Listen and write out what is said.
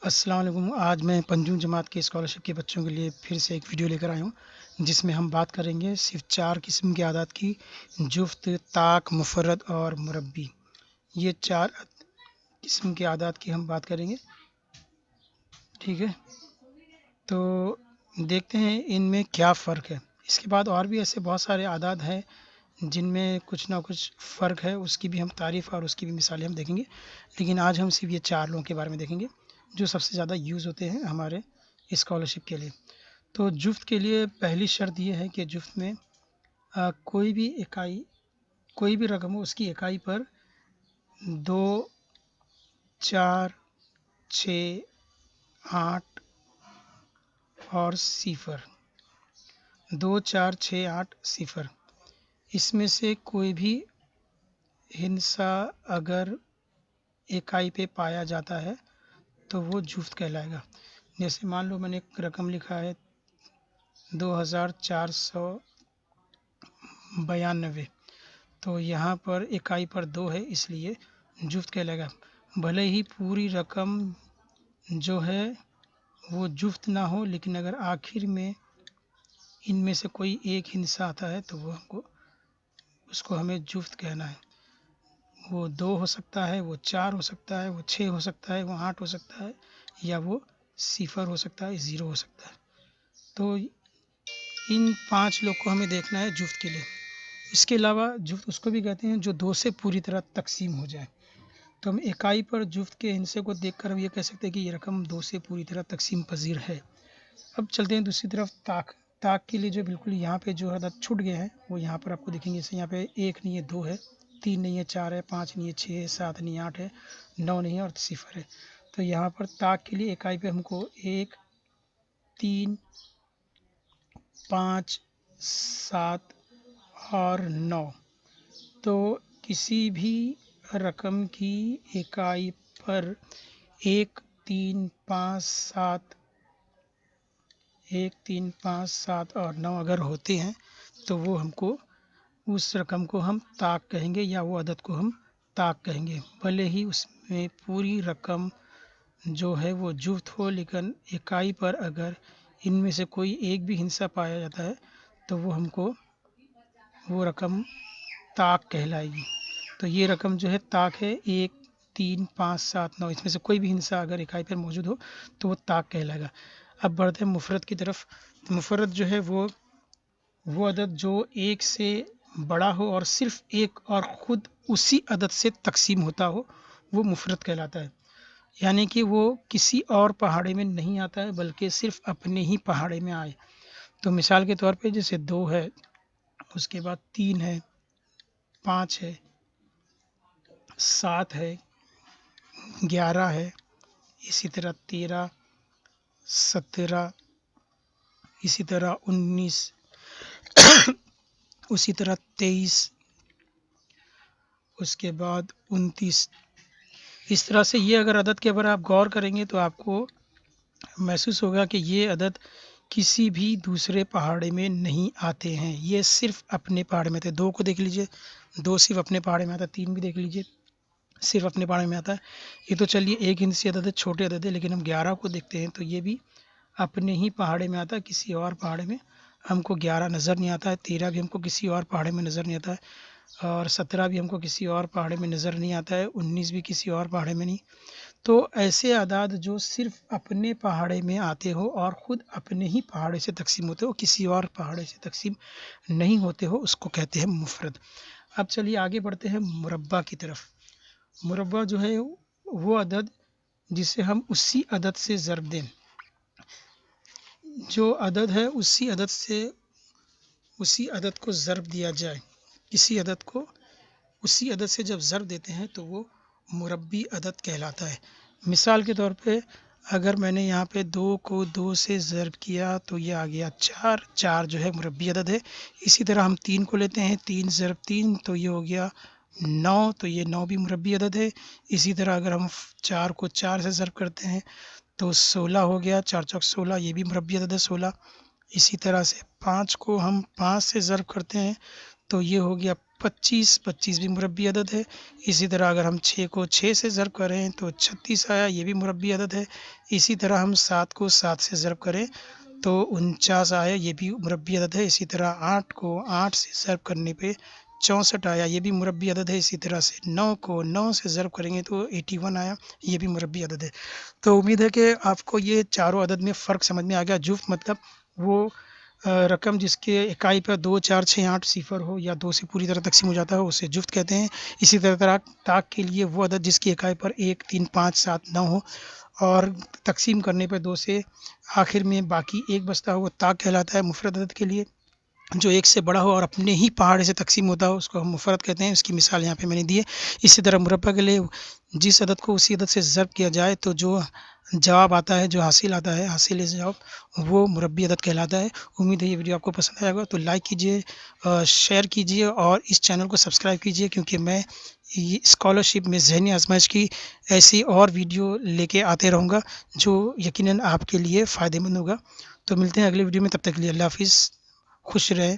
अस्सलाम वालेकुम। आज मैं पंजूम जमात के स्कॉलरशिप के बच्चों के लिए फिर से एक वीडियो लेकर आया हूँ, जिसमें हम बात करेंगे सिर्फ 4 किस्म के आदात की। जुफ्त, ताक, मुफर्रद और मुरब्बी। ये 4 किस्म के आदात की हम बात करेंगे। ठीक है, तो देखते हैं इनमें क्या फ़र्क है। इसके बाद और भी ऐसे बहुत सारे आदात हैं जिनमें कुछ ना कुछ फ़र्क है, उसकी भी हम तारीफ़ और उसकी भी मिसालें हम देखेंगे। लेकिन आज हम सिर्फ ये 4 लोगों के बारे में देखेंगे जो सबसे ज़्यादा यूज़ होते हैं हमारे स्कॉलरशिप के लिए। तो जुफ्त के लिए पहली शर्त ये है कि जुफ्त में कोई भी रकम हो, उसकी इकाई पर 2, 4, 6, 8 और सिफ़र। 2, 4, 6, 8 सिफ़र। इसमें से कोई भी हिंसा अगर इकाई पे पाया जाता है तो वो जुफ्त कहलाएगा। जैसे मान लो मैंने एक रकम लिखा है 2492, तो यहाँ पर इकाई पर 2 है, इसलिए जुफ्त कहलाएगा। भले ही पूरी रकम जो है वो जुफ्त ना हो, लेकिन अगर आखिर में इनमें से कोई एक हिस्सा आता है तो वो उसको हमें जुफ्त कहना है। वो 2 हो सकता है, वो 4 हो सकता है, वो 6 हो सकता है, वो 8 हो सकता है, या वो सिफ़र हो सकता है, 0 हो सकता है। तो इन 5 लोग को हमें देखना है जुफ्त के लिए। इसके अलावा जुफ्त उसको भी कहते हैं जो 2 से पूरी तरह तकसीम हो जाए। तो हम इकाई पर जुफ्त के हिस्से को देखकर हम ये कह सकते हैं कि ये रकम 2 से पूरी तरह तकसीम पज़ीर है। अब चलते हैं दूसरी तरफ ताक। ताक के लिए जो बिल्कुल यहाँ पे जो अदद छूट गए हैं वो यहाँ पर आपको दिखेंगे। जैसे यहाँ पे 1 नहीं है, 2 है, 3 नहीं है, 4 है, 5 नहीं है, 6 है, 7 नहीं है, 8 है, 9 नहीं है और सिफ़र है। तो यहाँ पर ताक के लिए इकाई पे हमको 1, 3, 5, 7 और 9। तो किसी भी रकम की इकाई पर 1, 3, 5, 7 1, 3, 5, 7 और 9 अगर होते हैं तो वो हमको उस रकम को हम ताक कहेंगे, या वो अदद को हम ताक कहेंगे। भले ही उसमें पूरी रकम जो है वो जुफ्त हो, लेकिन इकाई पर अगर इनमें से कोई एक भी हिस्सा पाया जाता है तो वो रकम ताक कहलाएगी। तो ये रकम जो है ताक है। 1, 3, 5, 7, 9 इसमें से कोई भी हिस्सा अगर इकाई पर मौजूद हो तो वो ताक कहलाएगा। अब बढ़ते हैं मुफरत की तरफ। तो मुफरत जो है वो अदद जो 1 से बड़ा हो और सिर्फ एक और ख़ुद उसी अदद से तकसीम होता हो, वो मुफरत कहलाता है। यानी कि वो किसी और पहाड़े में नहीं आता है, बल्कि सिर्फ अपने ही पहाड़े में आए। तो मिसाल के तौर पे जैसे 2 है, उसके बाद 3 है, 5 है, 7 है, 11 है, इसी तरह 13, 17, इसी तरह 19, उसी तरह 23, उसके बाद 29। इस तरह से ये अगर अदद के ऊपर आप गौर करेंगे तो आपको महसूस होगा कि ये अदद किसी भी दूसरे पहाड़े में नहीं आते हैं, ये सिर्फ अपने पहाड़े में आते हैं। 2 को देख लीजिए, 2 सिर्फ अपने पहाड़े में आता है। 3 भी देख लीजिए, सिर्फ अपने पहाड़े में आता है। ये तो चलिए एक हिंसी अदद है, छोटे अदद है, लेकिन हम 11 को देखते हैं तो ये भी अपने ही पहाड़े में आता है, किसी और पहाड़े में हमको 11 नज़र नहीं आता है। 13 भी हमको किसी और पहाड़े में नज़र नहीं आता है, और 17 भी हमको किसी और पहाड़े में नज़र नहीं आता है, 19 भी किसी और पहाड़े में नहीं। तो ऐसे आदाद जो सिर्फ अपने पहाड़े में आते हो और ख़ुद अपने ही पहाड़े से तकसीम होते हो, किसी और पहाड़े से तकसीम नहीं होते हो, उसको कहते हैं मुफरद। अब चलिए आगे बढ़ते हैं मुरब्बा की तरफ। मुरब्बा जो है वो अदद जिसे हम उसी अदद से ज़रब दें। जो अदद है उसी अदद को ज़रब दिया जाए। किसी अदद को उसी अदद से जब ज़रब देते हैं तो वो मुरब्बी अदद कहलाता है। मिसाल के तौर पे अगर मैंने यहाँ पे 2 को 2 से ज़रब किया तो ये आ गया 4। 4 जो है मुरब्बी अदद है। इसी तरह हम 3 को लेते हैं, 3 ज़रब 3 तो ये हो गया 9, तो ये 9 भी मुरब्बी अदद है। इसी तरह अगर हम 4 को 4 से ज़रब करते हैं तो 16 हो गया, 4 चौक 16, ये भी मुरब्बी अदद है 16। इसी तरह से 5 को हम 5 से ज़रब करते हैं तो ये हो गया 25, 25 भी मुरब्बी अदद है। इसी तरह अगर हम 6 को 6 से ज़र्ब करें तो 36 आया, ये भी मुरब्बी अदद है। इसी तरह हम 7 को 7 से ज़र्ब करें तो 49 आया, ये भी मुरब्बी अदद है। इसी तरह 8 को 8 से ज़र्ब करने पे 64 आया, ये भी मुरब्बी अदद है। इसी तरह से 9 को 9 से ज़र्ब करेंगे तो 81 आया, ये भी मुरब्बी अदद है। तो उम्मीद है कि आपको ये चारों अदद में फ़र्क समझ में आ गया। जुफ़्त मतलब वो रकम जिसके इकाई पर 2, 4, 6, 8 सिफ़र हो या 2 से पूरी तरह तक़सीम हो जाता है, उसे जुफ़्त कहते हैं। इसी तरह ताक के लिए वो अदद जिसकी इकाई पर 1, 3, 5, 7, 9 हो और तक़सीम करने पे 2 से आखिर में बाकी 1 बचता हो, वो ताक कहलाता है। मुफ़रद अदद के लिए जो 1 से बड़ा हो और अपने ही पहाड़े से तक़सीम होता हो, उसको हम मुफ़रद कहते हैं। इसकी मिसाल यहाँ पे मैंने दी है। इसी तरह मुरब्बा के लिए जिस अदद को उसी अदद से ज़र्ब किया जाए तो जो जवाब आता है, जो हासिल आता है, हासिल जवाब, वो मुरब्बी अदद कहलाता है। उम्मीद है ये वीडियो आपको पसंद आएगा, तो लाइक कीजिए, शेयर कीजिए और इस चैनल को सब्सक्राइब कीजिए, क्योंकि मैं ये स्कॉलरशिप में ज़हनी आज़माइश की ऐसी और वीडियो लेके आते रहूँगा, जो यकीनन आपके लिए फ़ायदेमंद होगा। तो मिलते हैं अगले वीडियो में, तब तक के लिए अल्लाह हाफ़िज़, खुश रहें।